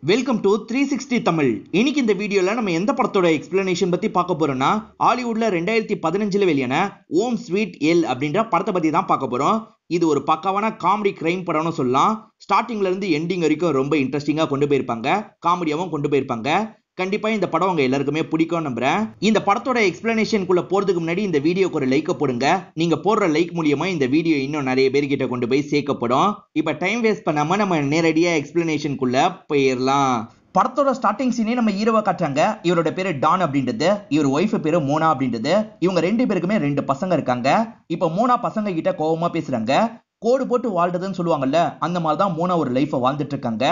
Welcome to 360 Tamil. இன்னைக்கு இந்த வீடியோல நம்ம எந்த படத்தோட எக்ஸ்பிளனேஷன் பத்தி பார்க்க போறோம்னா, ஹாலிவுட்ல 2015ல வெளியான ஓம் ஸ்வீட் எல் அப்படின்ற படத்தை பத்தி தான் பார்க்க போறோம். இது ஒரு பக்காவான காமெடி கிரைம் படம்னு சொல்லலாம். ஸ்டார்டிங்ல இருந்து எண்டிங் வரைக்கும் ரொம்ப இன்ட்ரெஸ்டிங்கா கொண்டு போயிருப்பாங்க, காமெடியாவும் கொண்டு போயிருப்பாங்க. கண்டிப்பா இந்த படம் உங்க எல்லாருக்குமே பிடிக்கும் நம்புறேன். இந்த படத்தோட எக்ஸ்பிளனேஷனுக்குள்ள போறதுக்கு முன்னாடி இந்த வீடியோக்கு ஒரு லைக் போடுங்க. நீங்க போடுற லைக் மூலியமா இந்த வீடியோ இன்னும் நிறைய பேர்கிட்ட கொண்டு போய் சேர்க்கப்படும். இப்ப டைம் வேஸ்ட் பண்ணாம நம்ம நேரடியா எக்ஸ்பிளனேஷனுக்குள்ள போயிடலாம். படத்தோட ஸ்டார்டிங் சீனே நம்ம ஹீரோவை காட்டுறாங்க. இவரோட பேரு டான் அப்படின்றது, இவர் ஒய்ஃப் பேரு மோனா அப்படின்றது. இவங்க ரெண்டு பேருக்குமே ரெண்டு பசங்க இருக்காங்க. இப்ப மோனா பசங்க கிட்ட கோவமா பேசுறாங்க. கோடு போட்டு வாழ்றதுன்னு சொல்லுவாங்கல்ல, அந்த மாதிரி தான் மோனா ஒரு லைஃபை வாழ்ந்துட்டு இருக்காங்க.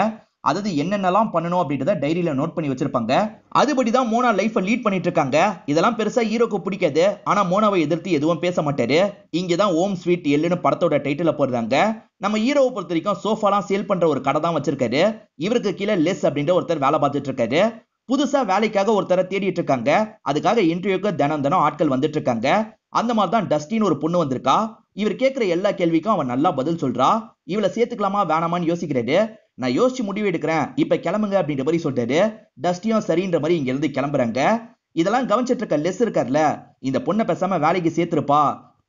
அதாவது என்னென்னலாம் பண்ணணும் அப்படின்றத டைரியில நோட் பண்ணி வச்சிருப்பாங்க. அதுபடிதான் மோனா லைஃபை லீட் பண்ணிட்டு இருக்காங்க. இதெல்லாம் பெருசா ஹீரோக்கு பிடிக்காது. ஆனா மோனாவை எதிர்த்து எதுவும் பேச மாட்டாரு. இங்கதான் ஓம் ஸ்வீட் எல்லுன்னு படத்தோட டைட்டில போடுறாங்க. நம்ம ஹீரோவை பொறுத்த வரைக்கும் சோஃபாலாம் சேல் பண்ற ஒரு கடை தான் வச்சிருக்காரு. இவருக்கு கீழே லெஸ் அப்படின்ற ஒருத்தர் வேலை பார்த்துட்டு இருக்காரு. புதுசா வேலைக்காக ஒருத்தரை தேடிட்டு இருக்காங்க. அதுக்காக இன்டர்வியூக்கு தினம் ஆட்கள் வந்துட்டு இருக்காங்க. அந்த மாதிரி தான் டஸ்டின்னு ஒரு பொண்ணு வந்திருக்கா. இவர் கேட்கிற எல்லா கேள்விக்கும் அவன் நல்லா பதில் சொல்றா. இவளை சேர்த்துக்கலாமா வேணாமான்னு யோசிக்கிறாரு. நான் யோசிச்சு முடிவு எடுக்கிறேன், இப்ப கிளம்புங்க அப்படின்ற மாதிரி சொல்றாரு. டஸ்டியும் சரின்ற மாதிரி இங்க இருந்து கிளம்புறாங்க. இதெல்லாம் கவனிச்சிட்டு இருக்க லெஸ் இருக்கார்ல, இந்த பொண்ணை பேசாம வேலைக்கு சேர்த்துருப்பா,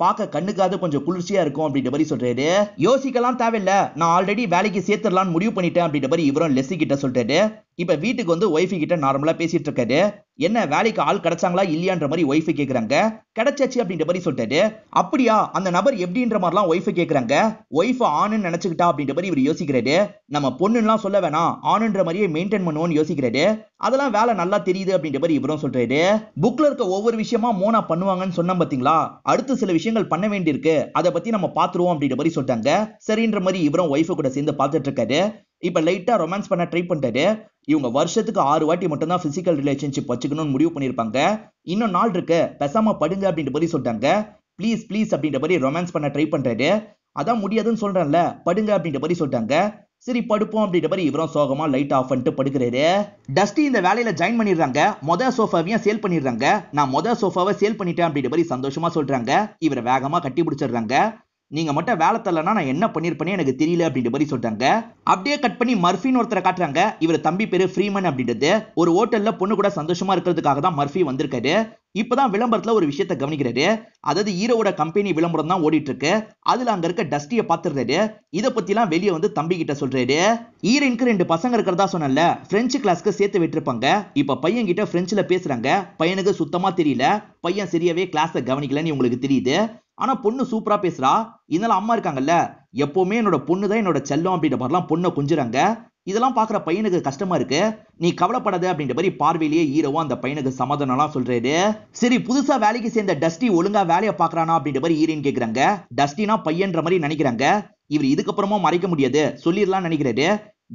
பார்க்க கண்ணுக்காவது கொஞ்சம் குளிர்ச்சியா இருக்கும் அப்படின்ற மாதிரி சொல்றாரு. யோசிக்கலாம் தேவையில்ல, நான் ஆல்ரெடி வேலைக்கு சேர்த்துடலாம்னு முடிவு பண்ணிட்டேன் அப்படின்ற மாதிரி இவரும் லெஸ்ஸி கிட்ட சொல்றாரு. இப்ப வீட்டுக்கு வந்து ஒய்ஃபு கிட்ட நார்மலா பேசிட்டு இருக்காரு. என்ன வேலைக்கு ஆள் கிடைச்சாங்களா இல்லையான்ற மாதிரி ஒய்ஃபு கேக்குறாங்க. கிடைச்சாச்சு அப்படின்ற மாதிரி சொல்றாரு. அப்படியா, அந்த நபர் எப்படின்ற மாதிரிலாம் ஒய்ஃபு கேக்குறாங்க. ஒய்ஃபு ஆணுன்னு நினைச்சுக்கிட்டா அப்படின்ற மாதிரி இவர் யோசிக்கிறாரு. நம்ம பொண்ணுலாம் சொல்ல வேணாம், ஆணுன்ற மாதிரியே மெயின்டைன் பண்ணுவோம்னு யோசிக்கிறாரு. அதெல்லாம் வேலை நல்லா தெரியுது அப்படின்ற மாதிரி இவரும் சொல்றாரு. புக்ல இருக்க ஒவ்வொரு விஷயமா மோனா பண்ணுவாங்கன்னு சொன்ன பாத்தீங்களா, அடுத்து சில விஷயங்கள் பண்ண வேண்டியிருக்கு, அதை பத்தி நம்ம பாத்துருவோம் அப்படின்ற மாதிரி சொல்றாங்க. சரின்ற மாதிரி இவரும் ஒய்ஃபு கூட சேர்ந்து பார்த்துட்டு இருக்காரு. இப்ப லைட்டா ரொமான்ஸ் பண்ண ட்ரை பண்றாரு. இவங்க வருஷத்துக்கு 6 வாட்டி மட்டும் தான் பிசிக்கல் ரிலேஷன்ஷிப் வச்சுக்கணும்னு முடிவு பண்ணிருப்பாங்க. இன்னும் நாள் இருக்கு, பேசாம படுங்க அப்படின்ற மாதிரி சொல்றாங்க. ப்ளீஸ் ப்ளீஸ் அப்படின்ற மாதிரி ரொமான்ஸ் பண்ண ட்ரை பண்றாரு. அதான் முடியாதுன்னு சொல்றேன்ல, படுங்க அப்படின்ற மாதிரி சொல்றாங்க. சரி படுப்போம் அப்படின்ற மாதிரி இவரும் சோகமா லைட் ஆஃப் பண்ணிட்டு படுக்கிறாரு. டஸ்டி இந்த வேலையில ஜாயின் பண்ணிடுறாங்க. மொத சோஃபாவையும் சேல் பண்ணிடுறாங்க. நான் மொத சோஃபாவை சேல் பண்ணிட்டேன் அப்படின்ற மாதிரி சந்தோஷமா சொல்றாங்க. இவரை வேகமா கட்டி பிடிச்சிடுறாங்க. நீங்க மட்டும் வேலை தரலன்னா நான் என்ன பண்ணிருப்பேனே எனக்கு தெரியல அப்படின்ற மாதிரி சொல்றாங்க. அப்படியே கட் பண்ணி மர்ஃபின்னு ஒருத்தரை காட்டுறாங்க. இவர் தம்பி பேரு ஃப்ரீமன் அப்படின்றது. ஒரு ஹோட்டல்ல பொண்ணு கூட சந்தோஷமா இருக்கிறதுக்காக தான் மர்ஃபி வந்திருக்காரு. இப்பதான் விளம்பரத்துல ஒரு விஷயத்தை கவனிக்கிறாரு. அதாவது ஹீரோவோட கம்பெனி விளம்பரம் தான் ஓடிட்டு இருக்கு. அதுல அங்க இருக்க டஸ்டியை பாத்துறாரு. இதை பத்தி எல்லாம் வெளியே வந்து தம்பி கிட்ட சொல்றாரு. ஹீரோயினுக்கு 2 பசங்க இருக்கிறதா சொன்னல, பிரெஞ்சு கிளாஸ்க்கு சேர்த்து விட்டுருப்பாங்க. இப்ப பையன் கிட்ட பிரெஞ்சுல பேசுறாங்க. பையனுக்கு சுத்தமா தெரியல. பையன் சரியாவே கிளாஸ கவனிக்கலன்னு உங்களுக்கு தெரியுது. ஆனா பொண்ணு சூப்பரா பேசுறா. இதனால அம்மா இருக்காங்கல்ல, எப்பவுமே என்னோட பொண்ணு தான் என்னோட செல்லம் அப்படின்ற மாதிரிலாம் பொண்ணை கொஞ்சுறாங்க. இதெல்லாம் பாக்குற பையனுக்கு கஷ்டமா இருக்கு. நீ கவலைப்படாத அப்படின்ற மாதிரி பார்வையிலேயே ஹீரோவா அந்த பையனுக்கு சமாதானம்லாம் சொல்றாரு. சரி புதுசா வேலைக்கு சேர்ந்த டஸ்டி ஒழுங்கா வேலையை பாக்குறானா அப்படின்ற மாதிரி ஹீரோயின் கேக்குறாங்க. டஸ்டினா பையன்ற மாதிரி நினைக்கிறாங்க. இவர் இதுக்கப்புறமா மறைக்க முடியாது, சொல்லிடலாம் நினைக்கிறாரு.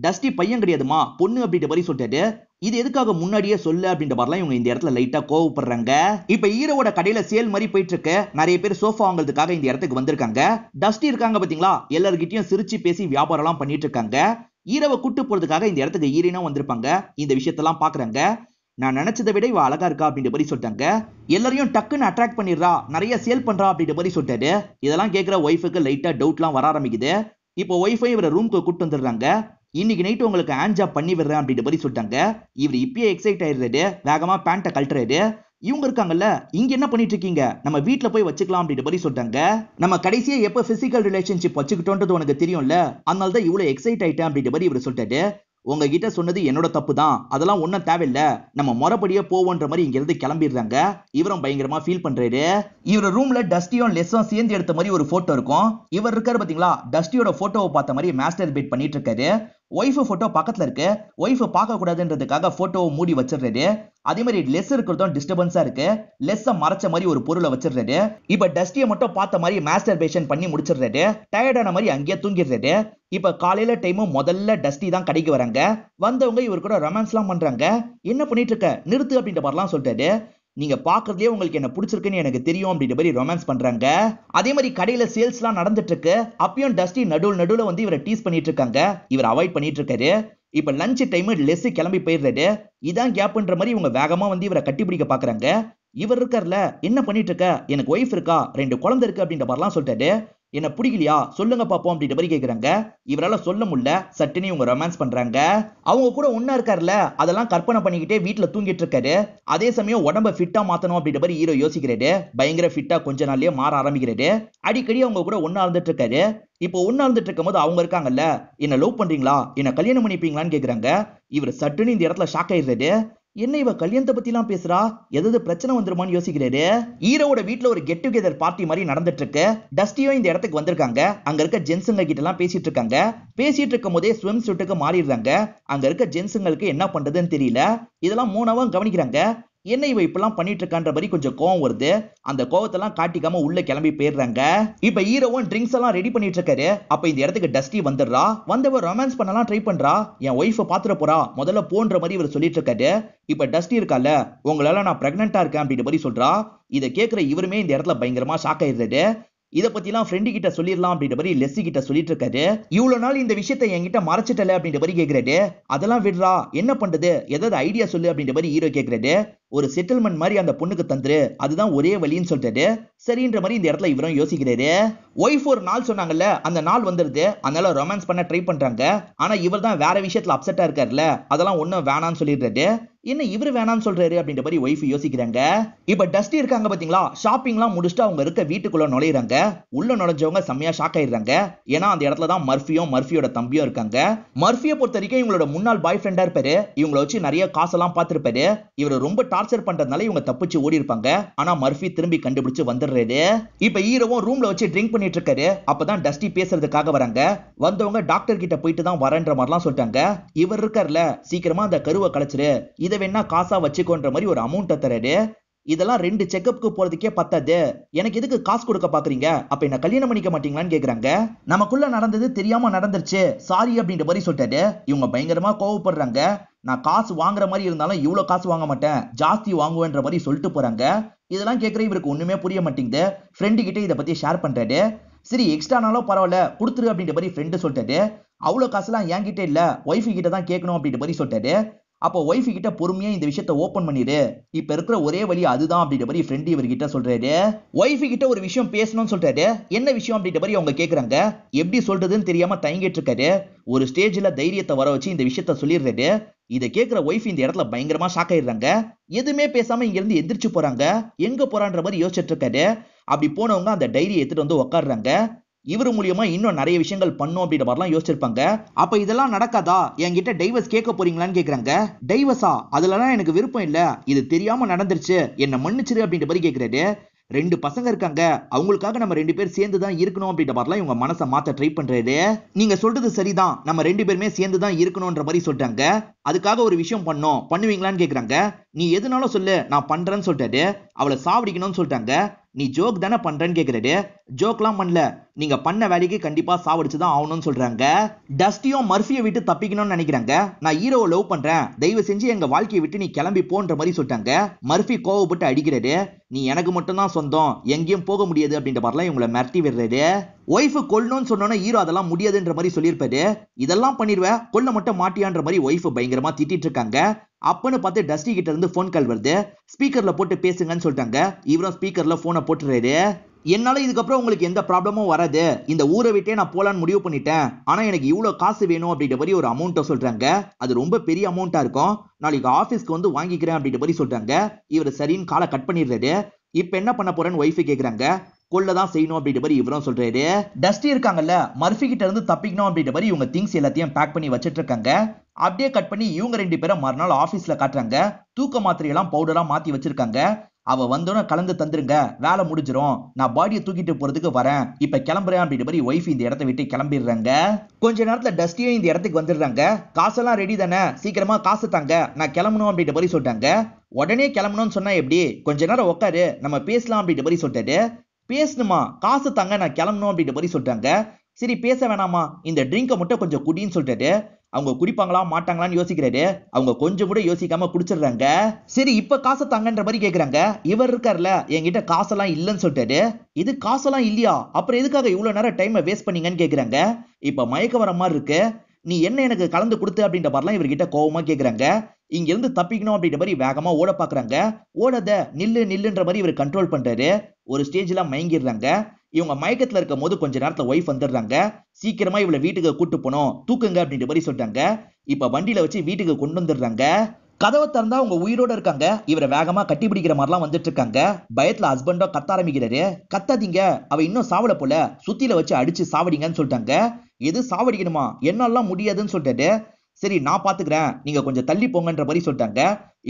டஸ்டி பையன் கிடையாதுமா, பொண்ணு அப்படின்ற மாதிரி சொல்றாரு. இது எதுக்காக முன்னாடியே சொல்ல அப்படின்ற மாதிரிலாம் இவங்க இந்த இடத்துல லைட்டா கோவப்படுறாங்க. இப்ப ஹீரோவோட கடையில சேல் மாதிரி போயிட்டு இருக்கு. நிறைய பேர் சோஃபா வாங்குறதுக்காக இந்த இடத்துக்கு வந்திருக்காங்க. டஸ்டி இருக்காங்க பாத்தீங்களா, எல்லார்கிட்டயும் சிரிச்சு பேசி வியாபாரம் எல்லாம் பண்ணிட்டு இருக்காங்க. ஹீரோவை கூட்டு போறதுக்காக இந்த இடத்துக்கு ஹீரோயினா வந்திருப்பாங்க. இந்த விஷயத்தெல்லாம் பாக்குறாங்க. நான் நினைச்சதை விட இவ அழகா இருக்கா அப்படின்ற மாதிரி சொல்லிட்டாங்க. எல்லாரையும் டக்குன்னு அட்ராக்ட் பண்ணிடுறா, நிறைய சேல் பண்றா அப்படின்ற மாதிரி சொல்லிட்டாரு. இதெல்லாம் கேட்கிற ஒய்ஃபுக்கு லைட்டா டவுட்லாம் வர ஆரம்பிக்குது. இப்போ ஒய்ஃபை இவரை ரூம்க்கு கூட்டு வந்துடுறாங்க. இன்னைக்கு நைட்டு உங்களுக்கு ஹேண்ட் ஜாப் பண்ணி விடுறேன் அப்படின்ற மாதிரி சொல்லிட்டாங்க. இவர் இப்பயே எக்ஸைட் ஆயிடுறாரு. வேகமா பேண்ட்டை கழட்டுறாரு. இவங்க இருக்காங்கல்ல, இங்க என்ன பண்ணிட்டு இருக்கீங்க, நம்ம வீட்டுல போய் வச்சுக்கலாம் அப்படின்ற மாதிரி சொல்லிட்டாங்க. நம்ம கடைசியா எப்ப பிசிக்கல் ரிலேஷன்ஷிப் வச்சுக்கிட்டோன்றது உனக்கு தெரியும்ல, அதனால தான் இவ்வளவு எக்ஸைட் ஆயிட்டேன் அப்படின்ற மாதிரி இவர் சொல்லிட்டாரு. உங்ககிட்ட சொன்னது என்னோட தப்பு தான், அதெல்லாம் ஒன்னும் தேவையில்ல, நம்ம முறைப்படியே போவோன்ற மாதிரி இங்க இருந்து கிளம்பிடுறாங்க. இவரும் பயங்கரமா ஃபீல் பண்றாரு. இவர் ரூம்ல டஸ்டியும் லெஸ்ஸும் சேர்ந்து எடுத்த மாதிரி ஒரு போட்டோ இருக்கும். இவர் இருக்காரு பாத்தீங்களா, டஸ்டியோட போட்டோவை பார்த்த மாதிரி மாஸ்டர் பேட் பண்ணிட்டு இருக்காரு. ஒய்ஃபு போட்டோ பக்கத்துல இருக்கு. ஒய்ஃபு பார்க்க கூடாதுன்றதுக்காக போட்டோவை மூடி வச்சிடுறாரு. அதே மாதிரி லெஸ் இருக்கிறதும் டிஸ்டர்பன்ஸா இருக்கு. லெஸ்ஸ மறைச்ச மாதிரி ஒரு பொருளை வச்சிடுறாரு. இப்ப டஸ்டியை மட்டும் பார்த்த மாதிரி மாஸ்டர்பேஷன் பண்ணி முடிச்சிடுறாரு. டயர்டான மாதிரி அங்கேயே தூங்கிடுறாரு. இப்ப காலையில டைமும் முதல்ல டஸ்டி தான் கடைக்கு வராங்க. வந்தவங்க இவர் கூட ரொமான்ஸ்லாம் பண்றாங்க. என்ன பண்ணிட்டு இருக்க, நிறுத்து அப்படின்ற மாதிரிலாம் சொல்லிட்டாரு. நீங்க பாக்குறதுலயே உங்களுக்கு என்ன பிடிச்சிருக்குன்னு எனக்கு தெரியும் அப்படின்ற மாதிரி ரொமான்ஸ் பண்றாங்க. அதே மாதிரி கடையில சேல்ஸ்லாம் நடந்துட்டு இருக்கு. அப்பயும் டஸ்டி நடுவுல வந்து இவரை டீஸ் பண்ணிட்டு இருக்காங்க. இவர் அவாய்ட் பண்ணிட்டு இருக்காரு. இப்ப லஞ்ச் டைம் லெஸ் கிளம்பி போயிடுறாரு. இதான் கேப்ன்ற மாதிரி இவங்க வேகமா வந்து இவரை கட்டிப்பிடிக்க பாக்குறாங்க. இவர் இருக்கார்ல, என்ன பண்ணிட்டு இருக்க, எனக்கு ஒய்ஃப் இருக்கா, 2 குழந்தை இருக்கு அப்படின்ற மாதிரிலாம் சொல்லிட்டாரு. என்ன பிடிக்கலையா சொல்லுங்க பாப்போம் அப்படின்ற மாதிரி கேக்குறாங்க. இவரால சொல்ல முடியல. சட்டுன்னு இவங்க ரொமான்ஸ் பண்றாங்க. அவங்க கூட ஒண்ணா இருக்காருல்ல, அதெல்லாம் கற்பனை பண்ணிக்கிட்டே வீட்டுல தூங்கிட்டு இருக்காரு. அதே சமயம் உடம்ப ஃபிட்டா மாத்தணும் அப்படின்ற மாதிரி ஹீரோ யோசிக்கிறாரு. பயங்கர ஃபிட்டா கொஞ்ச நாள்லயே மாற ஆரம்பிக்கிறாரு. அடிக்கடி அவங்க கூட ஒண்ணா இருந்துட்டு இருக்காரு. இப்போ ஒண்ணா இருந்துட்டு இருக்கும்போது அவங்க இருக்காங்கல்ல, என்ன லவ் பண்றீங்களா, என்ன கல்யாணம் பண்ணிப்பீங்களான்னு கேக்குறாங்க. இவர் சட்டுன்னு இந்த இடத்துல ஷாக் ஆயிடுறாரு. என்ன இவ கல்யாணத்தை பத்தி எல்லாம் பேசுறா, ஏதாவது பிரச்சனை வந்துருமான்னு யோசிக்கிறாரு. ஹீரோவோட வீட்ல ஒரு கெட் டுகெதர் பார்ட்டி மாதிரி நடந்துட்டு இருக்கு. டஸ்டியும் இந்த இடத்துக்கு வந்திருக்காங்க. அங்க இருக்க ஜென்ஸுங்க கிட்ட எல்லாம் பேசிட்டு இருக்காங்க. பேசிட்டு இருக்கும் போதே ஸ்விம் சூட்டுக்கு மாறிடுறாங்க. அங்க இருக்க ஜென்ஸுங்களுக்கு என்ன பண்றதுன்னு தெரியல. இதெல்லாம் மூணாவா கவனிக்கிறாங்க. என்ன இவ இப்பெல்லாம் பண்ணிட்டு இருக்கான்ற மாதிரி கொஞ்சம் கோவம் வருது. அந்த கோவத்தெல்லாம் காட்டிக்காம உள்ள கிளம்பி போயிடுறாங்க. இப்ப ஹீரோவும் ட்ரிங்க்ஸ் எல்லாம் ரெடி பண்ணிட்டு இருக்காரு. அப்ப இந்த இடத்துக்கு டஸ்டி வந்துடுறா. வந்தவ ரொமான்ஸ் பண்ணலாம் ட்ரை பண்றா. என் ஒய்ஃப பாத்துற போறா, முதல்ல போன்ற மாதிரி இவர் சொல்லிட்டு இருக்காரு. இப்ப டஸ்டி இருக்கால, உங்களால நான் பிரெக்னெண்டா இருக்கேன் அப்படின்ற மாதிரி சொல்றா. இதை கேட்கிற இவருமே இந்த இடத்துல பயங்கரமா ஷாக் ஆயிடுறாரு. இத பத்தி எல்லாம் ஃப்ரெண்டு கிட்ட சொல்லிடலாம் அப்படின்ற மாதிரி லெஸ்ஸி கிட்ட சொல்லிட்டு இருக்காரு. இவ்வளவு நாள் இந்த விஷயத்தை என்கிட்ட மறைச்சிட்டல அப்படின்ற மாதிரி கேக்குறாரு. அதெல்லாம் விடுறா, என்ன பண்றது, ஏதாவது ஐடியா சொல்லு அப்படின்ற மாதிரி ஹீரோ கேக்குறாரு. ஒரு செட்டில்மெண்ட் மாதிரி அந்த பொண்ணுக்கு தந்துரு, அதுதான் ஒரே வழின்னு சொல்றாரு. சரின்ற மாதிரி இந்த இடத்துல இவரும் யோசிக்கிறாரு. ஒய்ஃப் ஒரு நாள் சொன்னாங்கல்ல, அந்த நாள் வந்துருது. அதனால ரொமான்ஸ் பண்ண ட்ரை பண்றாங்க. ஆனா இவர் தான் வேற விஷயத்துல அப்செட்டா இருக்காருல்ல, அதெல்லாம் ஒண்ணும் வேணான்னு சொல்லிடுறாரு. என்ன இவரு வேணான்னு சொல்றாரு அப்படின்ற மாதிரி ஒய்ஃப் யோசிக்கிறாங்க. இப்ப டஸ்டி இருக்காங்க பாத்தீங்களா, ஷாப்பிங்லாம் முடிச்சுட்டு அவங்க இருக்க வீட்டுக்குள்ள நுழையிறாங்க. உள்ள நுழைஞ்சவங்க செம்மையா ஷாக் ஆயிடுறாங்க. ஏன்னா அந்த இடத்துல தான் மர்ஃபியோட தம்பியும் இருக்காங்க. மர்ஃபியை பொறுத்த வரைக்கும் இவங்களோட முன்னாள் பாய் ஃப்ரெண்டா இருப்பாரு. இவங்கள வச்சு நிறைய காசெல்லாம் பார்த்திருப்பாரு. இவரை ரொம்ப டார்ச்சர் பண்றதுனால இவங்க தப்பிச்சு ஓடி இருப்பாங்க. ஆனா மர்ஃபி திரும்பி கண்டுபிடிச்சு வந்துடுறாரு. இப்ப ஹீரோவும் ரூம்ல வச்சு ட்ரிங்க் பண்ணிட்டு இருக்காரு. அப்பதான் டஸ்டி பேசுறதுக்காக வராங்க. வந்தவங்க டாக்டர் கிட்ட போயிட்டு தான் வரேன்ற மாதிரிலாம் சொல்லிட்டாங்க. இவர் இருக்கார்ல, சீக்கிரமா அந்த கருவை கலைச்சிரு, இதை வேணா காசா வச்சுக்கோன்ற மாதிரி ஒரு அமௌண்ட் தராரு. இதெல்லாம் 2 செக்கப்புக்கு போறதுக்கே பத்தாது, எனக்கு எதுக்கு காசு கொடுக்க பாக்குறீங்க, அப்ப என்ன கல்யாணம் பண்ணிக்க மாட்டீங்களான்னு கேக்குறாங்க. நமக்குள்ள நடந்தது தெரியாம நடந்துருச்சு, சாரி அப்படின்ற மாதிரி சொல்லிட்டாரு. இவங்க பயங்கரமா கோவப்படுறாங்க. நான் காசு வாங்குற மாதிரி இருந்தாலும் இவ்வளவு காசு வாங்க மாட்டேன், ஜாஸ்தி வாங்குவேன்ற மாதிரி சொல்லிட்டு போறாங்க. இதெல்லாம் கேட்கிற இவருக்கு ஒண்ணுமே புரிய மாட்டேங்குது. ஃப்ரெண்டு கிட்ட இதை பத்தி ஷேர் பண்றாரு. சரி எக்ஸ்ட்ரானாலும் பரவாயில்ல கொடுத்துரு அப்படின்ற மாதிரி ஃப்ரெண்டு சொல்லிட்டாரு. அவ்வளவு காசுலாம் என்கிட்ட இல்ல, ஒய்ஃபு கிட்ட தான் கேட்கணும் அப்படின்ற மாதிரி சொல்லிட்டாரு. அப்போ ஒய்ஃபு கிட்ட பொறுமையா இந்த விஷயத்தை ஓபன் பண்ணிடு, இப்ப இருக்கிற ஒரே வழி அதுதான் அப்படின்ற மாதிரி ஃப்ரெண்ட் இவர்கிட்ட சொல்றாரு. ஒய்ஃபு கிட்ட ஒரு விஷயம் பேசணும்னு சொல்றாரு. என்ன விஷயம் அப்படின்ற மாதிரி அவங்க கேக்குறாங்க. எப்படி சொல்றதுன்னு தெரியாம தயங்கிட்டு இருக்காரு. ஒரு ஸ்டேஜ்ல தைரியத்தை வர வச்சு இந்த விஷயத்த சொல்லிடுறாரு. இதை கேட்கிற ஒய்ஃப் இந்த இடத்துல பயங்கரமா ஷாக் ஆயிடுறாங்க. எதுவுமே பேசாம இங்க இருந்து எந்திரிச்சு போறாங்க. எங்க போறான்ற மாதிரி யோசிச்சுட்டு இருக்காரு. அப்படி போனவங்க அந்த டைரியை எடுத்துட்டு வந்து உட்காடுறாங்க. இவர் மூலியமா இன்னும் நிறைய விஷயங்கள் பண்ணும் அப்படின்ற மாதிரிலாம் யோசிச்சிருப்பாங்க. அப்ப இதெல்லாம் நடக்காதா, என்கிட்ட டைவர்ஸ் கேட்க போறீங்களான்னு கேக்குறாங்க. டைவர்ஸா, அதுலலாம் எனக்கு விருப்பம் இல்ல, இது தெரியாம நடந்துருச்சு, என்ன மன்னிச்சிரு அப்படின்ற மாதிரி கேக்குறாரு. 2 பசங்க இருக்காங்க, அவங்களுக்காக நம்ம 2 பேர் சேர்ந்து தான் இருக்கணும் அப்படின்ற மாதிரிலாம் இவங்க மனசை மாத்த ட்ரை பண்றாரு. நீங்க சொல்றது சரிதான், நம்ம 2 பேருமே சேர்ந்து தான் இருக்கணும்ன்ற மாதிரி சொல்றாங்க. அதுக்காக ஒரு விஷயம் பண்ணோம், பண்ணுவீங்களான்னு கேக்குறாங்க. நீ எதுனாலும் சொல்லு, நான் பண்றேன்னு சொல்லிட்டாரு. அவளை சாவடிக்கணும்னு சொல்லிட்டாங்க. நீ ஜோக் தானே பண்றேன்னு கேக்குறாரு. ஜோக்லாம் பண்ணல, நீங்க பண்ண வேலைக்கு கண்டிப்பா சாவடிச்சுதான் ஆகணும்னு சொல்றாங்க. டஸ்டியும் மர்ஃபியை விட்டு தப்பிக்கணும்னு நினைக்கிறாங்க. நான் ஹீரோவை லவ் பண்றேன், தயவு செஞ்சு எங்க வாழ்க்கையை விட்டு நீ கிளம்பி போன்ற மாதிரி சொல்லிட்டாங்க. மர்ஃபி கோவப்பட்டு அடிக்கிறாரு. நீ எனக்கு மட்டும் தான் சொந்தம், எங்கேயும் போக முடியாது அப்படின்ற மாதிரிலாம் இவங்களை மிரட்டி விடுறாரு. ஒய்ஃபு கொல்லணும்னு சொன்னோன்னா ஹீரோ அதெல்லாம் முடியாதுன்ற மாதிரி சொல்லியிருப்பாரு. இதெல்லாம் பண்ணிடுவேன், கொல்ல மட்டும் மாட்டியான்ற மாதிரி ஒய்ஃபு பயங்கரமா திட்டிட்டு இருக்காங்க. அப்பன்னு பார்த்து டஸ்டி கிட்ட இருந்து போன் கால் வருது. ஸ்பீக்கர்ல போட்டு பேசுங்கன்னு சொல்லிட்டாங்க. இவரும் ஸ்பீக்கர்ல போனை போட்டுறாரு. என்னால இதுக்கப்புறம் உங்களுக்கு எந்த ப்ராப்ளமும் வராது, இந்த ஊரை விட்டே நான் போலான்னு முடிவு பண்ணிட்டேன், ஆனா எனக்கு இவ்வளவு காசு வேணும் அப்படின்ற மாதிரி ஒரு அமௌண்ட்டை சொல்றாங்க. அது ரொம்ப பெரிய அமௌண்டா இருக்கும், நாளைக்கு ஆபீஸ்க்கு வந்து வாங்கிக்கிறேன் அப்படின்ற மாதிரி சொல்றாங்க. இவர் சரின்னு காலை கட் பண்ணிடுறாரு. இப்ப என்ன பண்ண போறேன்னு ஒய்ஃபு கேக்குறாங்க. கொல்லதான் செய்யணும் அப்படின்ற மாதிரி இவரும் சொல்றாரு. டஸ்டி இருக்காங்கல்ல, மர்ஃபி கிட்ட இருந்து தப்பிக்கணும் அப்படின்ற மாதிரி இவங்க திங்ஸ் எல்லாத்தையும் பேக் பண்ணி வச்சிட்டு இருக்காங்க. அப்படியே கட் பண்ணி இவங்க 2 பேரும் மறுநாள் ஆபீஸ்ல காட்டுறாங்க. தூக்க மாத்திரையெல்லாம் பவுடரா மாத்தி வச்சிருக்காங்க. அவ வந்தோன்னு கலந்து தந்துருங்க, வேலை முடிஞ்சிரும், நான் பாடியை தூக்கிட்டு போறதுக்கு வரேன், இப்ப கிளம்புறேன் அப்படின்ற மாதிரி ஒய்ஃப் இந்த இடத்தை விட்டு கிளம்பிடுறாங்க. கொஞ்ச நேரத்துல டஸ்டியும் இந்த இடத்துக்கு வந்துடுறாங்க. காசெல்லாம் ரெடி தானே, சீக்கிரமா காசு தாங்க, நான் கிளம்பணும் அப்படின்ற மாதிரி சொல்லிட்டாங்க. உடனே கிளம்பணும்னு சொன்னா எப்படி, கொஞ்ச நேரம் உட்காரு, நம்ம பேசலாம் அப்படின்ற மாதிரி சொல்லிட்டாரு. பேசணுமா, காசு தாங்க, நான் கிளம்பணும் அப்படின்ற மாதிரி சொல்லிட்டாங்க. சரி பேச வேணாமா, இந்த ட்ரிங்கை மட்டும் கொஞ்சம் குடின்னு சொல்லிட்டாரு. அவங்க குடிப்பாங்களா மாட்டாங்களான்னு யோசிக்கிறாரு. அவங்க கொஞ்சம் கூட யோசிக்காம குடிச்சிடுறாங்க. சரி இப்ப காசை தாங்கன்ற மாதிரி கேக்குறாங்க. இவர் இருக்காருல, என்கிட்ட காசெல்லாம் இல்லைன்னு சொல்லிட்டாரு. இது காசெல்லாம் இல்லையா, அப்புறம் எதுக்காக இவ்வளவு நேரம் டைமை வேஸ்ட் பண்ணீங்கன்னு கேக்குறாங்க. இப்ப மயக்க வர மாதிரி இருக்கு, நீ என்ன எனக்கு கலந்து கொடுத்து அப்படின்ற மாதிரிலாம் இவர்கிட்ட கோவமா கேக்குறாங்க. இங்க இருந்து தப்பிக்கணும் அப்படின்ற மாதிரி வேகமா ஓட பாக்குறாங்க. ஓடாத, நில்லு நில்லுன்ற மாதிரி இவர் கண்ட்ரோல் பண்றாரு. ஒரு ஸ்டேஜ்ல மயங்கிடுறாங்க. இவங்க மயக்கத்துல இருக்கும் போது கொஞ்ச நேரத்துல ஒய்ஃப் வந்துடுறாங்க. சீக்கிரமா இவளை வீட்டுக்கு கூட்டு போனோம், தூக்குங்க அப்படின்ற மாதிரி சொல்றாங்க. இப்ப வண்டியில வச்சு வீட்டுக்கு கொண்டு வந்துடுறாங்க. கதவை திறந்தா அவங்க உயிரோட இருக்காங்க. இவரை வேகமா கட்டி பிடிக்கிற மாதிரிலாம் வந்துட்டு இருக்காங்க. பயத்துல ஹஸ்பண்டோ கத்த ஆரம்பிக்கிறாரு. கத்தாதீங்க, அவ இன்னும் சாவல போல, சுத்தில வச்சு அடிச்சு சாவடிங்கன்னு சொல்லிட்டாங்க. எது சாவடிக்கணுமா, என்னாலாம் முடியாதுன்னு சொல்லிட்டாரு. சரி நான் பாத்துக்கிறேன், நீங்க கொஞ்சம் தள்ளி போங்கன்ற மாதிரி சொல்லிட்டாங்க.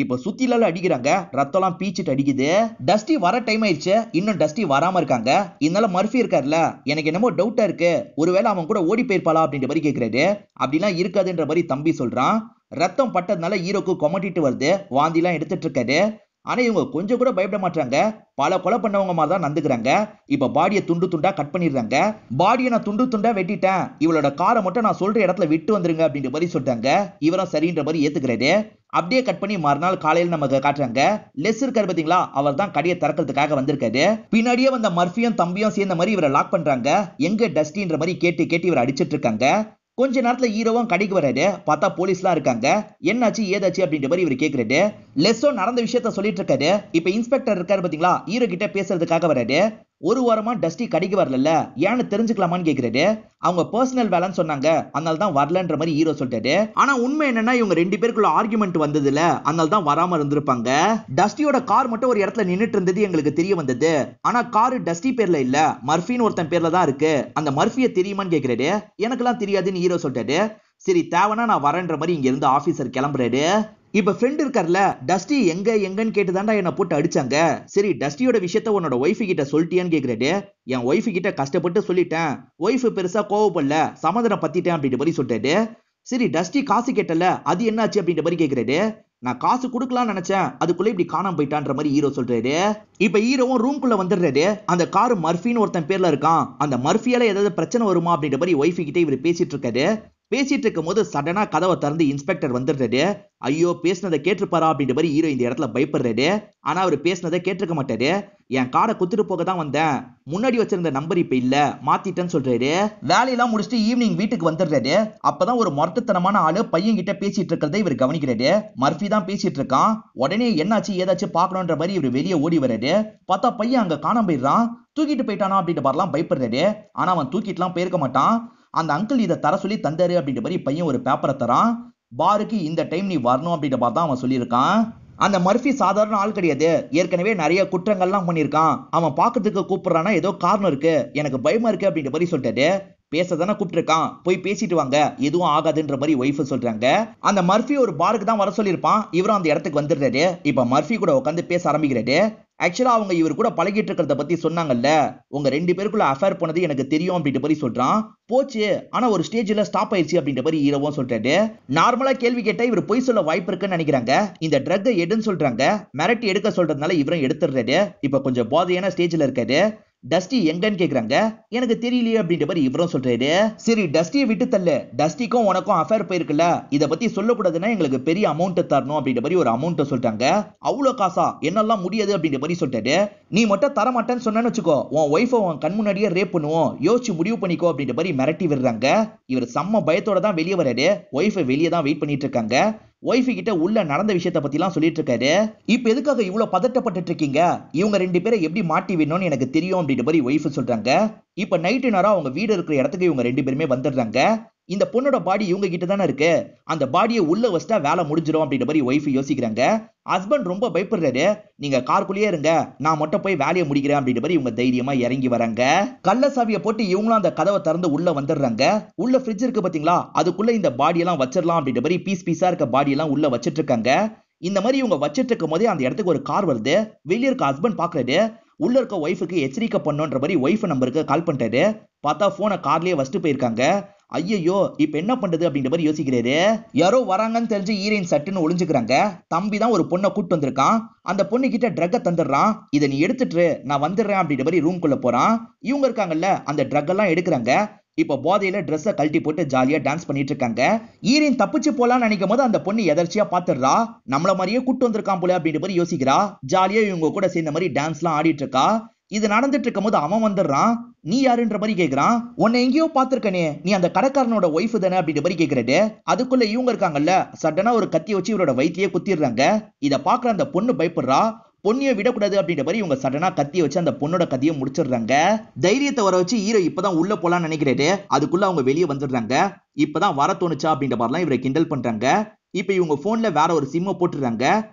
இப்ப சுத்திலால அடிக்கிறாங்க, ரத்தம்லாம் பீச்சிட்டு அடிக்குது. டஸ்டி வர டைம் ஆயிடுச்சு, இன்னும் டஸ்டி வராம இருக்காங்க. இதனால மர்ஃபி இருக்காருல்ல, எனக்கு என்னமோ டவுட்டா இருக்கு, ஒருவேளை அவன் கூட ஓடி போயிருப்பாளா அப்படின்ற மாதிரி கேட்கிறாரு. அப்படிலாம் இருக்காதுன்ற மாதிரி தம்பி சொல்றான். ரத்தம் பட்டதுனால ஹீரோக்கு கொமட்டிட்டு வருது, வாந்திலாம் எடுத்துட்டு இருக்காரு. ஆனா இவங்க கொஞ்சம் கூட பயப்பட மாட்டாங்க. பல கொலை பண்ணவங்க மாதிரி தான் நடந்துக்கிறாங்க. இப்ப பாடியை துண்டு துண்டா கட் பண்ணிடுறாங்க. பாடியை நான் துண்டு துண்டா வெட்டிட்டேன், இவளோட காரை மட்டும் நான் சொல்ற இடத்துல விட்டு வந்துருங்க அப்படின்ற மாதிரி சொல்றாங்க. இவரும் சரின்ற மாதிரி ஏத்துக்கிறாரு. அப்படியே கட் பண்ணி மறுநாள் காலையில நமக்கு காட்டுறாங்க. லெஸ் இருக்காரு பாத்தீங்களா, அவர் தான் கடையை திறக்கிறதுக்காக வந்திருக்காரு. பின்னாடியே வந்த மர்ஃபியும் தம்பியும் சேர்ந்த மாதிரி இவரை லாக் பண்றாங்க. எங்க டஸ்டின்ற மாதிரி கேட்டு கேட்டு இவரை அடிச்சிட்டு இருக்காங்க. கொஞ்ச நேரத்துல ஹீரோவும் கடைக்கு வராரு. பார்த்தா போலீஸ்லாம் இருக்காங்க. என்னாச்சு ஏதாச்சு அப்படின்ற மாதிரி இவர் கேக்குறாரு. லெஸ்ஸோ நடந்த விஷயத்த சொல்லிட்டு இருக்காரு. இப்ப இன்ஸ்பெக்டர் இருக்காரு பாத்தீங்களா, ஹீரோ கிட்ட பேசுறதுக்காக வராரு. ஒரு வாரமா டஸ்டி கடைக்கு வரல, ஏன்னு தெரிஞ்சுக்கலாமான்னு கேக்குறாரு. அவங்க பர்சனல் வேலைன்னு சொன்னாங்க, அதனால தான் வரலன்ற மாதிரி ஹீரோ சொல்லிட்டாரு. ஆனா உண்மை என்னன்னா இவங்க ரெண்டு பேருக்குள்ள ஆர்குமெண்ட் வந்ததுல, அதனால தான் வராம இருந்திருப்பாங்க. டஸ்டியோட கார் மட்டும் ஒரு இடத்துல நின்னுட்டு இருந்தது எங்களுக்கு தெரிய வந்தது. ஆனா கார் டஸ்டி பேர்ல இல்ல, மர்ஃபின்னு ஒருத்தன் பேர்ல தான் இருக்கு. அந்த மர்ஃபியை தெரியுமான்னு கேக்குறாரு. எனக்கெல்லாம் தெரியாதுன்னு ஹீரோ சொல்லிட்டாரு. சரி தேவனா நான் வரேன்ற மாதிரி இங்க இருந்து ஆபீசர் கிளம்புறாரு. இப்ப ஃப்ரெண்ட் இருக்கார்ல, டஸ்டி எங்கன்னு கேட்டுதான்டா என்ன போட்டு அடிச்சாங்க. சரி டஸ்டியோட விஷயத்த உன்னோட ஒய்ஃப் கிட்ட சொல்லிட்டியான்னு கேக்குறாரு. என் ஒய்ஃப் கிட்ட கஷ்டப்பட்டு சொல்லிட்டேன், ஒய்ஃப் பெருசா கோவப்படல, சமாதானம் பத்திட்டேன் அப்படின்ற மாதிரி சொல்லிட்டாரு. சரி டஸ்டி காசு கேட்டல, அது என்னாச்சு அப்படின்ற மாதிரி கேக்குறாரு. நான் காசு கொடுக்கலாம்னு நினைச்சேன், அதுக்குள்ள இப்படி காணாம போயிட்டான்ற மாதிரி ஹீரோ சொல்றாரு. இப்ப ஹீரோவும் ரூம்குள்ள வந்துடுறாரு. அந்த கார் மர்ஃபின்னு ஒருத்தன் பேர்ல இருக்கான், அந்த மர்ஃபியால ஏதாவது பிரச்சனை வருமா அப்படின்ற மாதிரி ஒய்ஃப் கிட்ட இவர் பேசிட்டு இருக்காரு. பேசிட்டு இருக்கும் போது சடனா கதவை திறந்து இன்ஸ்பெக்டர் வந்துடுறாரு. ஐயோ பேசினதை கேட்டிருப்பாரா அப்படின்ற மாதிரி ஹீரோ இந்த இடத்துல பயப்படுறாரு. ஆனா அவர் பேசினதை கேட்டிருக்க மாட்டாரு. என் காரை குத்துட்டு போக தான் வந்தேன், முன்னாடி வச்சிருந்த நம்பர் இப்ப இல்ல, மாத்திட்டேன்னு சொல்றாரு. வேலையெல்லாம் முடிச்சுட்டு ஈவினிங் வீட்டுக்கு வந்துடுறாரு. அப்பதான் ஒரு மொரட்டுத்தனமான ஆளு பையன் கிட்ட பேசிட்டு இருக்கிறத இவர் கவனிக்கிறாரு. மர்ஃபி தான் பேசிட்டு இருக்கான். உடனே என்னாச்சு ஏதாச்சும் பாக்கணும்ன்ற மாதிரி இவர் வெளியே ஓடி வர்றாரு. பார்த்தா பையன் அங்க காணாம போயிடுறான். தூக்கிட்டு போயிட்டானா அப்படின்ற மாதிரிலாம் பயப்படுறாரு. ஆனா அவன் தூக்கிட்டுலாம் போயிருக்க மாட்டான். அந்த அங்கிள் இதை தர சொல்லி தந்தாரு அப்படின்ற மாதிரி பையன் ஒரு பேப்பரை தரான். பாருக்கு இந்த டைம் நீ வரணும் அப்படின்ற மாதிரி தான் அவன் சொல்லியிருக்கான். அந்த மர்ஃபி சாதாரண ஆள் கிடையாது, ஏற்கனவே நிறைய குற்றங்கள்லாம் பண்ணியிருக்கான். அவன் பாக்கிறதுக்கு கூப்பிடுறானா ஏதோ காரணம் இருக்கு, எனக்கு பயமா இருக்கு அப்படின்ற மாதிரி சொல்லிட்டாரு. பேசதானே கூப்பிட்டுருக்கான், போய் பேசிட்டு வாங்க, எதுவும் ஆகாதுன்ற மாதிரி ஒய்ஃப் சொல்றாங்க. அந்த மர்ஃபி ஒரு பாருக்கு தான் வர சொல்லியிருப்பான். இவரும் அந்த இடத்துக்கு வந்துடுறாரு. இப்ப மர்ஃபி கூட உட்காந்து பேச ஆரம்பிக்கிறாரு. ஆக்சுவலா அவங்க இவர் கூட பழகிட்டு இருக்கிறத பத்தி சொன்னாங்கல்ல, உங்க ரெண்டு பேருக்குள்ள அஃபேர் போனது எனக்கு தெரியும் அப்படின்ற மாதிரி சொல்றான். போச்சு, ஆனா ஒரு ஸ்டேஜ்ல ஸ்டாப் ஆயிடுச்சு அப்படின்ற மாதிரி ஹீரோவும் சொல்றாரு. நார்மலா கேள்வி கேட்டா இவர் பொய் சொல்ல வாய்ப்பு இருக்குன்னு நினைக்கிறாங்க. இந்த ட்ரக்கை எடுன்னு சொல்றாங்க. மிரட்டி எடுக்க சொல்றதுனால இவரும் எடுத்துடுறாரு. இப்ப கொஞ்சம் போதையான ஸ்டேஜ்ல இருக்காரு. டஸ்டி எங்கன்னு கேக்குறாங்க. எனக்கு தெரியலையே அப்படின்ற மாதிரி இவரும் சொல்றாரு. சரி டஸ்டியை விட்டு தள்ளு, டஸ்டிக்கும் உனக்கும் அஃபேர் போயிருக்குல்ல, இதை பத்தி சொல்லக்கூடாதுன்னா எங்களுக்கு பெரிய அமௌண்ட் தரணும் அப்படின்ற மாதிரி ஒரு அமௌண்ட் சொல்றாங்க. அவ்வளவு காசா, என்னெல்லாம் முடியாது அப்படின்ற மாதிரி சொல்றாரு. நீ மட்டும் தர மாட்டேன்னு சொன்னு வச்சுக்கோ, உன் ஒய்ஃபை உன் கண் முன்னாடியே ரேப் பண்ணுவோம், யோசிச்சு முடிவு பண்ணிக்கோ அப்படின்ற மாதிரி மிரட்டி விடுறாங்க. இவர் செம்ம பயத்தோட தான் வெளியே வராரு. ஒய்ஃபை வெளியே தான் வெயிட் பண்ணிட்டு இருக்காங்க. ஒய்ஃபு கிட்ட உள்ள நடந்த விஷயத்த பத்தி எல்லாம் சொல்லிட்டு இருக்காரு. இப்ப எதுக்காக இவ்வளவு பதட்டப்பட்டு இருக்கீங்க, இவங்க ரெண்டு பேரை எப்படி மாட்டி விடணும்னு எனக்கு தெரியும் அப்படின்ற மாதிரி ஒய்ஃப் சொல்றாங்க. இப்ப நைட்டு நேரம் அவங்க வீடு இருக்கிற இடத்துக்கு இவங்க ரெண்டு பேருமே வந்துடுறாங்க. இந்த பொண்ணோட பாடி இவங்க கிட்ட தானே இருக்கு, அந்த பாடியை உள்ள வச்சுட்டா வேலை முடிஞ்சிடும் அப்படின்ற மாதிரி ஒய்ஃப் யோசிக்கிறாங்க. ஹஸ்பண்ட் ரொம்ப பயப்படுறாரு. நீங்க காருக்குள்ளேயே இருங்க, நான் மட்டும் போய் வேலையை முடிக்கிறேன் அப்படின்ற மாதிரி இவங்க தைரியமா இறங்கி வராங்க. கள்ள சாவியை போட்டு இவங்களும் அந்த கதவை திறந்து உள்ள வந்துடுறாங்க. உள்ள ஃப்ரிட்ஜ் இருக்கு பாத்தீங்களா, அதுக்குள்ள இந்த பாடி எல்லாம் வச்சிடலாம் அப்படின்ற மாதிரி பீஸ் பீஸா இருக்க பாடி எல்லாம் உள்ள வச்சிட்டு இருக்காங்க. இந்த மாதிரி இவங்க வச்சிட்டு இருக்கும் போதே அந்த இடத்துக்கு ஒரு கார் வருது. வெளியே இருக்க ஹஸ்பண்ட் பாக்குறாரு. உள்ள இருக்க ஒய்ஃபுக்கு எச்சரிக்கை பண்ணுன்ற மாதிரி ஒய்ஃப் நம்பருக்கு கால் பண்ணிட்டாரு. பார்த்தா போனை கார்லயே வச்சுட்டு போயிருக்காங்க. ஐயோ இப்ப என்ன பண்றது அப்படின்ற மாதிரி யோசிக்கிறாரு. யாரோ வராங்கன்னு தெரிஞ்சு ஹீரோயின் சட்டுன்னு ஒளிஞ்சுக்கிறாங்க. தம்பி தான் ஒரு பொண்ணை கூட்டு வந்திருக்கான். அந்த பொண்ணு கிட்ட ட்ரக்கை தந்துடுறான். இதை நீ எடுத்துட்டு நான் வந்துடுறேன் அப்படின்ற மாதிரி ரூம்குள்ள போறான். இவங்க இருக்காங்கல்ல, அந்த ட்ரக் எல்லாம் எடுக்கிறாங்க. இப்ப போதையில ட்ரெஸ்ஸை கழட்டி போட்டு ஜாலியா டான்ஸ் பண்ணிட்டு இருக்காங்க. ஹீரோயின் தப்பிச்சு போலான்னு நினைக்கும் போது அந்த பொண்ணு எதர்ச்சியா பாத்துடுறா. நம்மள மாதிரியே கூட்டு வந்திருக்கான் போல அப்படின்ற மாதிரி யோசிக்கிறா. ஜாலியா இவங்க கூட சேர்ந்த மாதிரி டான்ஸ் எல்லாம் ஆடிட்டு இருக்கா. இது நடந்துட்டு இருக்கும் போது அவன் வந்துடுறான். நீ யாருன்ற மாதிரி கேக்குறான். உன்னை எங்கேயோ பாத்துருக்கனே, நீ அந்த கடைக்காரனோட ஒய்ஃப் தானே அப்படின்ற மாதிரி கேக்குறது. அதுக்குள்ள இவங்க இருக்காங்கல்ல, சடனா ஒரு கத்தி வச்சு இவரோட வயிற்றிலேயே குத்திடுறாங்க. இத பாக்குற அந்த பொண்ணு பயப்படுறா. பொண்ணியை விடக்கூடாது அப்படின்ற மாதிரி இவங்க சடனா கத்திய வச்சு அந்த பொண்ணோட கதையை முடிச்சிடுறாங்க. தைரியத்தை வர வச்சு ஹீரோ இப்பதான் உள்ள போலான்னு நினைக்கிறாரு. அதுக்குள்ள அவங்க வெளியே வந்துடுறாங்க. இப்பதான் வர தோணுச்சா அப்படின்ற மாதிரிலாம் இவரை கிண்டல் பண்றாங்க. இப்ப இவங்க போன்ல வேற ஒரு சிம்ம போட்டுறாங்க.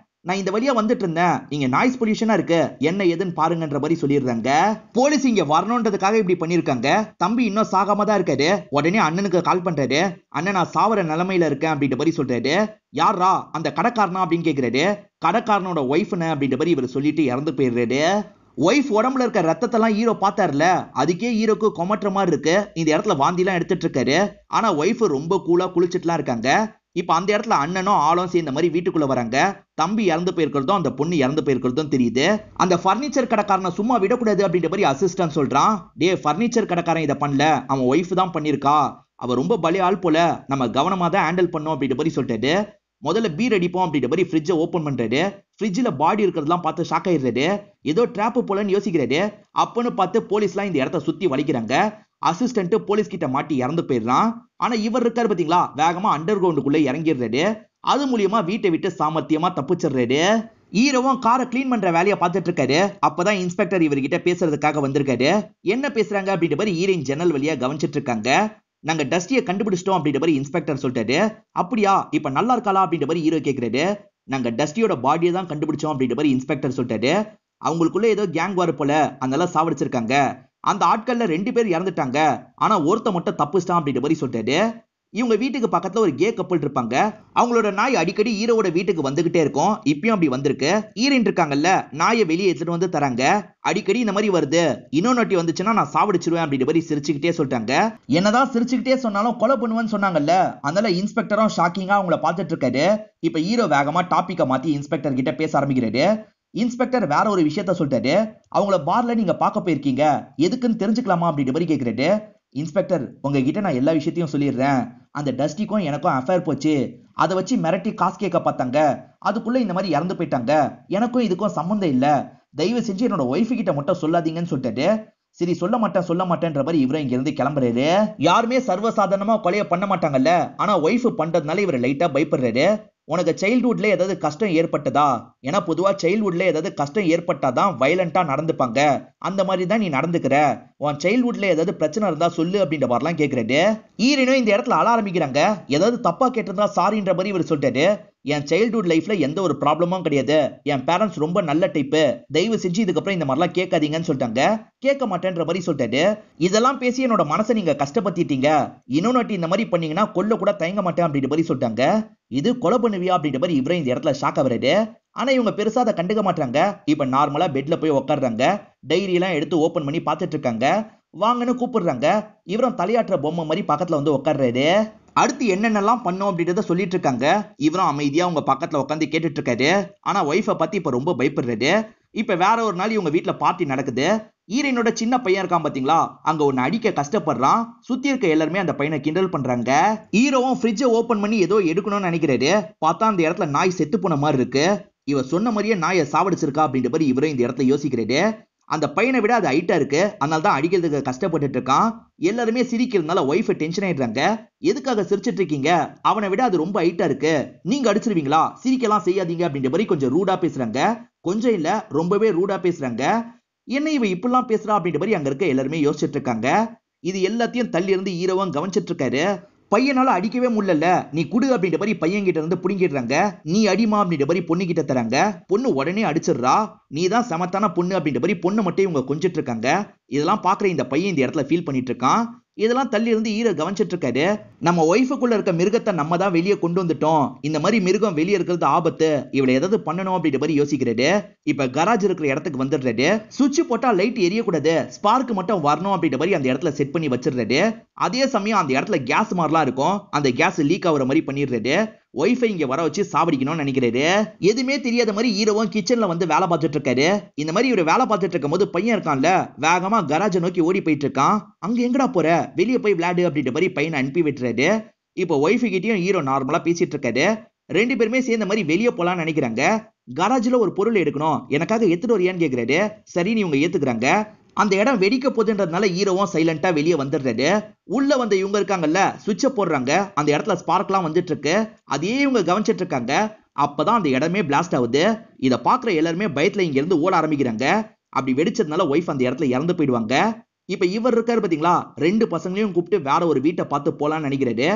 நான் இந்த வழியா வந்துட்டு இருந்தேன், இங்க நாய்ஸ் பொல்யூஷனா இருக்கு, என்ன ஏதுன்னு பாருங்கன்ற மாதிரி சொல்லிடுறாங்க. போலீஸ் இங்க வரணும்ன்றதுக்காக இப்படி பண்ணிருக்காங்க. தம்பி இன்னும் சாகாம தான் இருக்காரு. உடனே அண்ணனுக்கு கால் பண்றாரு. அண்ணன் நான் சாவர நிலைமையில இருக்கேன் அப்படின்ற மாதிரி சொல்றாரு. யாரா அந்த கடைக்காரனா அப்படின்னு கேக்குறாரு. கடைக்காரனோட ஒய்ஃப்னு அப்படின்ற மாதிரி இவர் சொல்லிட்டு இறந்து போயிடுறாரு. ஒய்ஃப் உடம்புல இருக்க ரத்தத்தெல்லாம் ஹீரோ பார்த்தாருல, அதுக்கே ஹீரோக்கு கொமட்டுற மாதிரி இருக்கு. இந்த இடத்துல வாந்தி எல்லாம் எடுத்துட்டு இருக்காரு. ஆனா ஒய்ஃப் ரொம்ப கூலா குளிச்சுட்டுலாம் இருக்காங்க. இப்ப அந்த இடத்துல அண்ணனும் ஆளும் சேர்ந்த மாதிரி வீட்டுக்குள்ள வராங்க. தம்பி இறந்து போயிருக்கிறதும் அந்த பொண்ணு இறந்து போயிருக்கிறதும் தெரியுது. அந்த பர்னிச்சர் கடைக்காரனை சும்மா விடக்கூடாது அப்படின்ற மாதிரி அசிஸ்டன்ட் சொல்றான். டே பர்னிச்சர் கடைக்காரன் இதை பண்ணல, அவன் ஒய்ஃப் தான் பண்ணிருக்கா, அவ ரொம்ப பலி ஆள் போல, நம்ம கவனமா தான் ஹேண்டில் பண்ணோம் அப்படின்ற மாதிரி சொல்லிட்டாரு. முதல்ல பீர் அடிப்போம் அப்படின்ற மாதிரி ஃப்ரிட்ஜை ஓபன் பண்றாரு. ஃப்ரிட்ஜில் பாடி இருக்கிறதெல்லாம் பார்த்து ஷாக் ஆயிடுறாரு. ஏதோ ட்ராப் போலன்னு யோசிக்கிறாரு. அப்பன்னு பார்த்து போலீஸ்லாம் இந்த இடத்த சுத்தி வளைக்கிறாங்க. அசிஸ்டன்ட் போலீஸ் கிட்ட மாட்டி இறந்து போயிடுறான். ஆனா இவர் இருக்காரு பாத்தீங்களா, வேகமா அண்டர் கிரவுண்டுக்குள்ள இறங்கிடுறாரு. அது மூலியமா வீட்டை விட்டு சாமர்த்தியமா தப்பிச்சிடுறாரு. ஹீரோவும் காரை கிளீன் பண்ற வேலையை பார்த்துட்டு இருக்காரு. அப்பதான் இன்ஸ்பெக்டர் இவர்கிட்ட பேசுறதுக்காக வந்திருக்காரு. என்ன பேசுறாங்க அப்படின்ற மாதிரி ஹீரோயின் ஜன்னல் வழியா கவனிச்சிட்டு இருக்காங்க. நாங்க டஸ்டியை கண்டுபிடிச்சிட்டோம் அப்படின்ற மாதிரி இன்ஸ்பெக்டர் சொல்லிட்டாரு. அப்படியா, இப்ப நல்லா இருக்காளா அப்படின்ற மாதிரி ஹீரோ கேக்குறாரு. நாங்க டஸ்டியோட பாடியை தான் கண்டுபிடிச்சோம் அப்படின்ற மாதிரி இன்ஸ்பெக்டர் சொல்லிட்டாரு. அவங்களுக்குள்ள ஏதோ கேங் வார் போல, அதனால சாவடிச்சிருக்காங்க. அந்த ஆட்கள்ல 2 பேர் இறந்துட்டாங்க, ஆனா ஒருத்த மட்டும் தப்புச்சிட்டான் அப்படின்ற மாதிரி சொல்லிட்டாரு. இவங்க வீட்டுக்கு பக்கத்துல ஒரு கே கப்பல் இருப்பாங்க. அவங்களோட நாய் அடிக்கடி ஹீரோவோட வீட்டுக்கு வந்துகிட்டே இருக்கும். இப்பயும் அப்படி வந்திருக்கு. ஹீரோயின் இருக்காங்கல்ல, நாயை வெளியே எடுத்துட்டு வந்து தராங்க. அடிக்கடி இந்த மாதிரி வருது, இன்னொன்னு வந்துச்சுன்னா நான் சாவடிச்சிருவேன் அப்படின்ற மாதிரி சிரிச்சுக்கிட்டே சொல்லிட்டாங்க. என்னதான் சிரிச்சுக்கிட்டே சொன்னாலும் கொலை பண்ணுவேன்னு சொன்னாங்கல்ல, அதனால இன்ஸ்பெக்டரும் ஷாக்கிங்கா அவங்கள பார்த்துட்டு இருக்காரு. இப்ப ஹீரோ வேகமா டாபிக்கை மாத்தி இன்ஸ்பெக்டர் கிட்ட பேச ஆரம்பிக்கிறாரு. இன்ஸ்பெக்டர் வேற ஒரு விஷயத்த சொல்லிட்டாரு. அவங்கள பார்ல நீங்க பார்க்க போயிருக்கீங்க, எதுக்குன்னு தெரிஞ்சுக்கலாமா அப்படின்ற மாதிரி கேக்குறாரு. இன்ஸ்பெக்டர் உங்ககிட்ட நான் எல்லா விஷயத்தையும் சொல்லிடுறேன். அந்த டஸ்டிக்கும் எனக்கும் அஃபேர் போச்சு, அதை வச்சு மிரட்டி காசு கேட்க பார்த்தாங்க, அதுக்குள்ள இந்த மாதிரி இறந்து போயிட்டாங்க, எனக்கும் இதுக்கும் சம்மந்தம் இல்ல, தயவு செஞ்சு என்னோட ஒய்ஃபு கிட்ட மட்டும் சொல்லாதீங்கன்னு சொல்லிட்டாரு. சரி சொல்ல மாட்டேன்ற மாதிரி இவரை இங்க இருந்து கிளம்புறாரு. யாருமே சர்வசாதாரணமா கொலையை பண்ண மாட்டாங்கல்ல, ஆனா ஒய்ஃப் பண்றதுனால இவர் லைட்டா பயப்படுறாரு. உனக்கு சைல்ட்ஹுட்ல ஏதாவது கஷ்டம் ஏற்பட்டதா? ஏன்னா பொதுவா சைல்ட்ஹுட்ல ஏதாவது கஷ்டம் ஏற்பட்டாதான் வயலண்டா நடந்துப்பாங்க, அந்த மாதிரி தான் நீ நடந்துக்கிற, உன் சைல்ட்ஹுட்ல ஏதாவது பிரச்சனை இருந்தா சொல்லு அப்படின்ற மாதிரிலாம் கேட்கறாரு. ஈரனும் இந்த இடத்துல அழ ஆரம்பிக்கிறாங்க. ஏதாவது தப்பா கேட்டிருந்தா சாரின்ற மாதிரி இவர் சொல்லிட்டாரு. என் சைல்ட்ஹுட் லைஃப்ல எந்த ஒரு ப்ராப்ளமும் கிடையாது, என் பேரண்ட்ஸ் ரொம்ப நல்ல டைப்பு, தயவு செஞ்சு இதுக்கப்புறம் இந்த மாதிரிலாம் கேட்காதீங்கன்னு சொல்லிட்டாங்க. கேட்க மாட்டேன்ற மாதிரி சொல்லிட்டாரு. இதெல்லாம் பேசி என்னோட மனசை நீங்க கஷ்டப்படுத்திட்டீங்க, இன்னொன்னு இந்த மாதிரி பண்ணீங்கன்னா கொல்ல கூட தயங்க மாட்டேன் அப்படின்ற மாதிரி சொல்லிட்டாங்க. இது கொலை பண்ணுவியா அப்படின்ற மாதிரி இவரை இந்த இடத்துல ஷாக் ஆகுறாரு. ஆனா இவங்க பெருசா அதை கண்டுக்க மாட்டாங்க. இப்ப நார்மலா பெட்ல போய் உட்காடுறாங்க. டைரி எல்லாம் எடுத்து ஓபன் பண்ணி பார்த்துட்டு இருக்காங்க. வாங்கன்னு கூப்பிடுறாங்க. இவரும் தலையாட்டுற பொம்மை மாதிரி பக்கத்துல வந்து உட்காடுறாரு. அடுத்து என்னென்னலாம் பண்ணோம் அப்படின்றத சொல்லிட்டு இருக்காங்க. இவரும் அமைதியா உங்க பக்கத்துல உட்காந்து கேட்டுட்டு இருக்காரு. ஆனா ஒய்ஃபை பத்தி இப்ப ரொம்ப பயப்படுறாரு. இப்ப வேற ஒரு நாள் இவங்க வீட்டுல பார்ட்டி நடக்குது. ஈரனோட சின்ன பையன் இருக்கான் பாத்தீங்களா, அங்க ஒன்னு அடிக்க கஷ்டப்படுறான். சுத்தி இருக்க எல்லாருமே அந்த பையனை கிண்டல் பண்றாங்க. ஹீரோவும் ஃப்ரிட்ஜை ஓபன் பண்ணி ஏதோ எடுக்கணும்னு நினைக்கிறாரு. பார்த்தா அந்த இடத்துல நாய் செத்து போன மாதிரி இருக்கு. இவ சொன்ன மாதிரியே நாயை சாவடிச்சிருக்கா அப்படின்ற மாதிரி இவரும் இந்த இடத்துல யோசிக்கிறாரு. அந்த பையனை விட அது ஹைட்டா இருக்கு, அதனால தான் அடிக்கிறதுக்கு கஷ்டப்பட்டுட்டு இருக்கான். எல்லாருமே சிரிக்கிறதுனால ஒய்ஃப் டென்ஷன் ஆயிடுறாங்க. எதுக்காக சிரிச்சிட்டு இருக்கீங்க, அவனை விட அது ரொம்ப ஹைட்டா இருக்கு, நீங்க அடிச்சிருவீங்களா, சிரிக்கலாம் செய்யாதீங்க அப்படின்ற மாதிரி கொஞ்சம் ரூடா பேசுறாங்க. கொஞ்சம் இல்ல ரொம்பவே ரூடா பேசுறாங்க. என்ன இவ இப்படிலாம் பேசுறா அப்படின்ற மாதிரி அங்க இருக்க எல்லாருமே யோசிச்சுட்டு இருக்காங்க. இது எல்லாத்தையும் தள்ளி இருந்து ஹீரோவும் கவனிச்சிட்டு இருக்காரு. பையனால அடிக்கவே முடியல, நீ குடு அப்படின்ற மாதிரி பையன் கிட்ட இருந்து புடிங்கிடுறாங்க. நீ அடிமா அப்படின்ற மாதிரி பொண்ணு கிட்ட தராங்க. பொண்ணு உடனே அடிச்சிடுறா. நீ தான் சமத்தான பொண்ணு அப்படின்ற மாதிரி பொண்ணு மட்டும் இவங்க கொஞ்சிட்டு இருக்காங்க. இதெல்லாம் பாக்குற இந்த பையன் இந்த இடத்துல ஃபீல் பண்ணிட்டு இருக்கான். இதெல்லாம் தள்ளி இருந்து ஹீரோ கவனிச்சிட்டு இருக்காரு. நம்ம ஒய்ஃபுக்குள்ள இருக்க மிருகத்தை நம்ம தான் வெளியே கொண்டு வந்துட்டோம், இந்த மாதிரி மிருகம் வெளியே இருக்கிறது ஆபத்து, இவளை ஏதாவது பண்ணணும் அப்படின்ற மாதிரி யோசிக்கிறாரு. இப்ப கராஜ் இருக்கிற இடத்துக்கு வந்துடுறாரு. சுவிட்ச் போட்டா லைட் எரியக்கூடாது, ஸ்பார்க் மட்டும் வரணும் அப்படின்ற மாதிரி அந்த இடத்துல செட் பண்ணி வச்சிடுறாரு. அதே சமயம் அந்த இடத்துல கேஸ் மாதிரிலாம் இருக்கும், அந்த கேஸ் லீக் ஆகுற மாதிரி பண்ணிடுறாரு. ஒய்ஃபை இங்க வர வச்சு சாவடிக்கணும்னு நினைக்கிறாரு. எதுவுமே தெரியாத மாதிரி ஹீரோவும் கிச்சன்ல வந்து வேலை பார்த்துட்டு இருக்காரு. இந்த மாதிரி இவர் வேலை பார்த்துட்டு இருக்கும் போது பையன் இருக்கான்ல, வேகமா கராஜை நோக்கி ஓடி போயிட்டு இருக்கான். அங்க எங்கடா போற, வெளியே போய் விளையாடு அப்படின்ற மாதிரி பையனை அனுப்பி விட்டுறாரு. இப்போ ஒய்ஃபு கிட்டயும் ஹீரோ நார்மலா பேசிட்டு இருக்காரு. 2 பேருமே சேர்ந்த மாதிரி வெளியே போலான்னு நினைக்கிறாங்க. கராஜ்ல ஒரு பொருள் எடுக்கணும், எனக்காக எடுத்துட்டு வரியான்னு கேக்குறாரு. சரின்னு இவங்க ஏத்துக்கிறாங்க. அந்த இடம் வெடிக்க போகுதுன்றதுனால ஹீரோவும் சைலண்டா வெளியே வந்துடுறாரு. உள்ள வந்து இவங்க இருக்காங்கல்ல, சுவிட்ச போடுறாங்க. அந்த இடத்துல ஸ்பார்க்லாம் வந்துட்டு இருக்கு. அதையே இவங்க கவனிச்சிட்டு இருக்காங்க. அப்பதான் அந்த இடமே பிளாஸ்ட் ஆகுது. இத பாக்குற எல்லாருமே பயத்துல இங்க இருந்து ஓட ஆரம்பிக்கிறாங்க. அப்படி வெடிச்சதுனால ஒய்ஃப் அந்த இடத்துல இறந்து போயிடுவாங்க. இப்ப இவர் இருக்காரு பாத்தீங்களா, 2 பசங்களையும் கூப்பிட்டு வேற ஒரு வீட்டை பார்த்து போலான்னு நினைக்கிறாரு.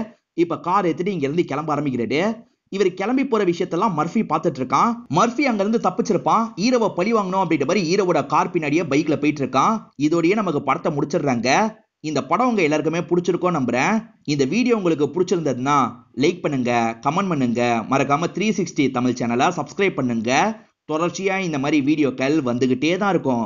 இப்ப கார் எடுத்துட்டு இங்க இருந்து கிளம்ப ஆரம்பிக்கிறாரு. இவர் கிளம்பி போற விஷயத்தெல்லாம் மர்ஃபி பார்த்துட்டு இருக்கான். மர்ஃபி அங்க இருந்து தப்பிச்சிருப்பான். ஹீரோவை பழி வாங்கணும் அப்படின்ற மாதிரி ஹீரோவோட கார் பின்னாடியே பைக்ல போயிட்டு இருக்கான். இதோடயே நமக்கு படத்தை முடிச்சிடுறாங்க. இந்த படம் உங்க எல்லாருக்குமே பிடிச்சிருக்கோம் நம்புறேன். இந்த வீடியோ உங்களுக்கு பிடிச்சிருந்ததுன்னா லைக் பண்ணுங்க, கமெண்ட் பண்ணுங்க, மறக்காம 360 தமிழ் சேனலை சப்ஸ்கிரைப் பண்ணுங்க. தொடர்ச்சியா இந்த மாதிரி வீடியோக்கள் வந்துகிட்டே தான் இருக்கும்.